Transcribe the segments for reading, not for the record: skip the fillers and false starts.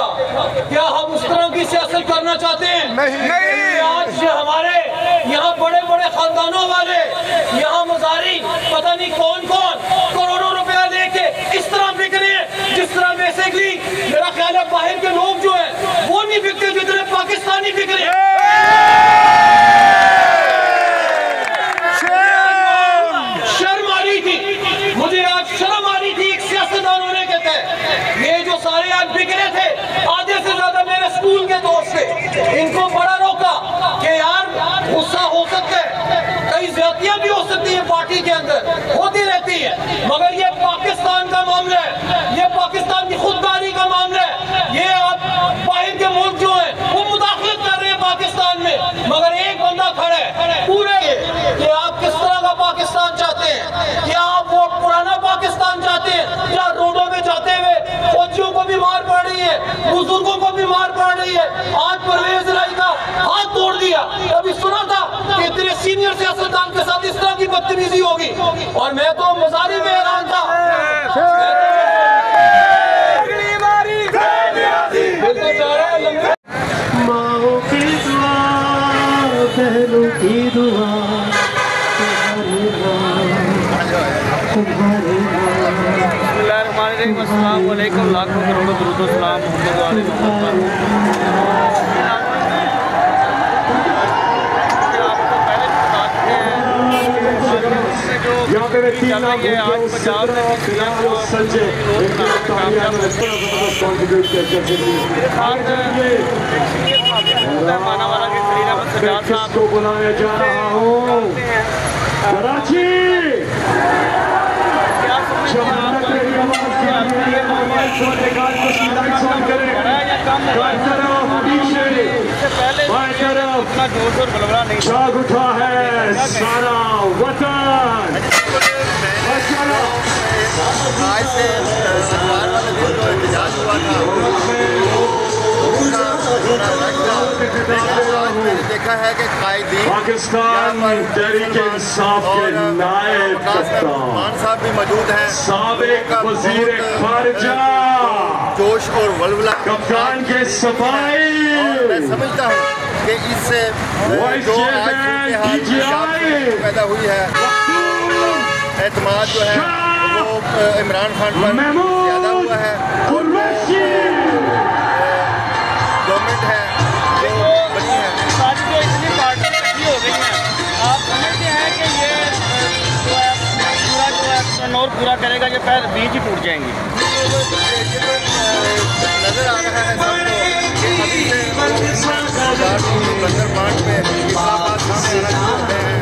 जाइएगा। क्या हम उस तरह की सियासत करना चाहते हैं? नहीं। आज हमारे यहाँ बड़े बड़े खानदानों वाले, यहाँ मजारी पता नहीं कौन कौन करोड़ों रुपया लेके इस तरह बिक रहे हैं, जिस तरह बेसिकली मेरा ख्याल है बाहर के लोग जो है वो नहीं बिकते जितने पाकिस्तानी बिक रहे हैं। शर्म आ रही थी मुझे, आज शर्म आ रही थी एक सियासतदान होने के तहत। ये जो सारे आज बिक रहे थे, आधे से ज्यादा मेरे स्कूल के दोस्त थे, इनको बड़ा रोका कि यार गुस्सा हो सकता है, कई ज्यादतियां भी हो सकती है पार्टी के अंदर, होती रहती है, मगर ये पाकिस्तान का मामला है, ये पाकिस्तान की खुददारी का मामला है। ये आप बाहर के मुल्क जो है वो मुदाखलत कर रहे हैं पाकिस्तान में, मगर एक बंदा खड़ा है पूरे कि आप किस तरह का पाकिस्तान चाहते हैं। क्या आप वो पुराना पाकिस्तान चाहते हैं जहाँ रोडों में जाते हुए फौजियों को भी मार पड़ रही है, बुजुर्गों को भी मार पड़ रही है? आज परवेज इलाही का हाथ तोड़ दिया, अभी सुना था कि इतने सीनियर सियासतदान के साथ इस तरह की बदतमीजी होगी, और मैं तो मजारी में हैरान था। माओ की दुआ, बहनों की दुआ, अस्सलाम वालेकुम, लाखों करोड़ों दुरूद सलाम मोहम्मद वाले मोहम्मद आज पंजाब मानावाला के खलील अहमद सजाद साहब को बुलाया जा रहा हूँ कराची। जोश और बलबला नहीं जाग उठा है सारा वतन। आज से शनिवार वाले दिन जो एहतजाज हुआ था, आज मैंने देखा है कि कायदीन पाकिस्तान तहरीक इंसाफ के नायब मान साहब भी मौजूद हैं, साबिक वजीर खारजा जोश और वलवला कप्तान के सफाई। मैं समझता हूँ कि इससे जो आज पैदा हुई है, एतमाद जो है वो इमरान खान पर ज़्यादा हुआ है, और गवर्नमेंट है जो बनी है, सारी जो इतनी पार्टी इकट्ठी हो गई हैं, आप समझते हैं कि ये जो है पूरा जो है टर्नओवर पूरा करेगा, ये पैर बीच ही टूट जाएंगे? नज़र आ रहा है सबको कि अभी से बंदर बांट पे इस्लामाबाद सामने आना शुरू होते हैं,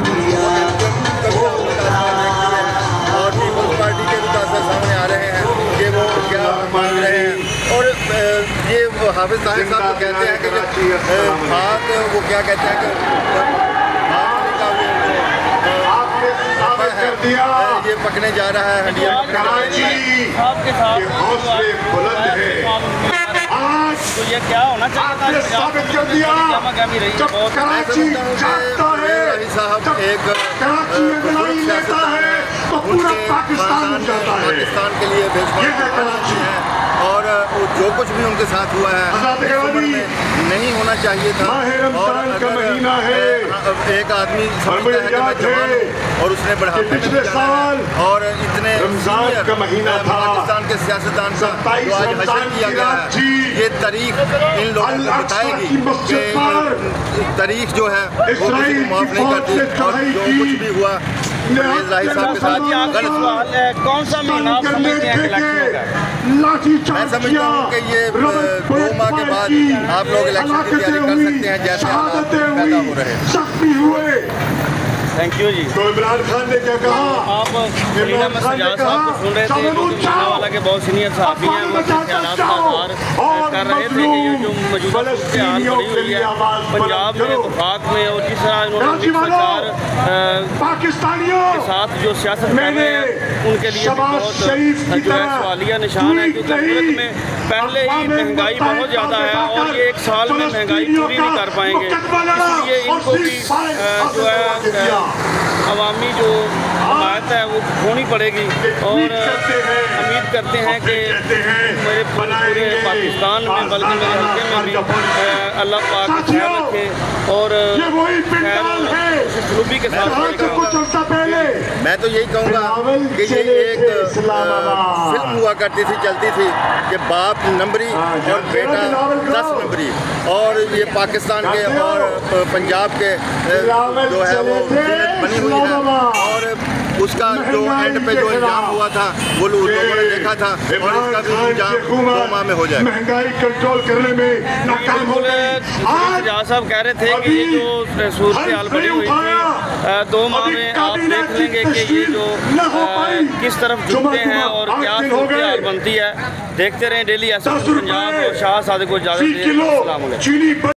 और पीपल्स पार्टी के मुतासर सामने आ रहे हैं कि वो क्या मांग रहे हैं। और ये हाफिज ताहिर साहब तो कहते हैं कि जब बात वो क्या कहते हैं कि ये पकने जा रहा है, हंडिया आपके साथ तो ये क्या होना चाहिए था? साबित कर दिया जब कराची जागता है, साहब एक लेता है तो पूरा पाकिस्तान जाता है। पाकिस्तान के लिए कराची है, और जो कुछ भी उनके साथ हुआ है नहीं होना चाहिए था। रमजान का महीना है, एक आदमी समझता है कि मैं जवान हूं और उसने बढ़ापे में पिछले साल और इतने रमजान का महीना था, पाकिस्तान के सियासतदान का जो आज हशर किया गया है, ये तारीख इन लोगों को बताएगी कि तारीख जो है वो किसी को माफ नहीं करती, और जो कुछ भी हुआ परवेज इलाही साहब के साथ गलत हुआ। कौन सा महीना आप समझते हैं मैं समझता हूँ कि ये 2 माह के बाद आप लोग इलेक्शन की तैयारी कर सकते हैं, जैसे हालात पैदा हो रहे हैं। थैंक यू जी। तो इमरान खान ने क्या कहा? आप खलील अहमद सजाद साहब को सुन रहे थे, जो कि मानावाला के बहुत सीनियर सहाफ़ी हैं, वो ख्यालात का इज़हार कर रहे थे कि ये जो मौजूदा सूरत हाल बनी हुई है पंजाब में, वफाक में, और जिस तरह उन्होंने सरकार के साथ जो सियासत कर रहे हैं उनके लिए भी बहुत जो है सवालिया निशान है, क्योंकि मुल्क में पहले ही महंगाई बहुत ज़्यादा है और ये 1 साल में महंगाई पूरी नहीं कर पाएंगे, इसलिए इनको भी जो है अवामी जो हमायत है वो होनी पड़ेगी। और उम्मीद करते हैं कि मेरे पूरे पाकिस्तान पाकिस्तान में बल्कि मेरे हल्के में भी अल्लाह पाक खैर रखे और खुशखुशी के साथ। मैं तो यही कहूँगा कि ये एक फिल्म हुआ करती थी, चलती थी कि बाप नंबरी और बेटा 10 नंबरी, और ये पाकिस्तान के और पंजाब के जो है वो बनी हुई है, और उसका जो एंड पे जो इंजाम हुआ था वो लोगों ने देखा था, और इसका भी इंजाम 2 माह में हो जाएगा। महंगाई कंट्रोल करने में नाकाम हो गए। आज साहब कह रहे थे कि ये जो सूरत हाल बनी हुई थी 2 माह में आप देख लेंगे कि ये जो किस तरफ झुकते हैं और क्या सूरत हाल बनती है। देखते रहें डेली ऐसा पंजाब और शाह सादिक को इजाज़त दें। अस्सलाम वालेकुम।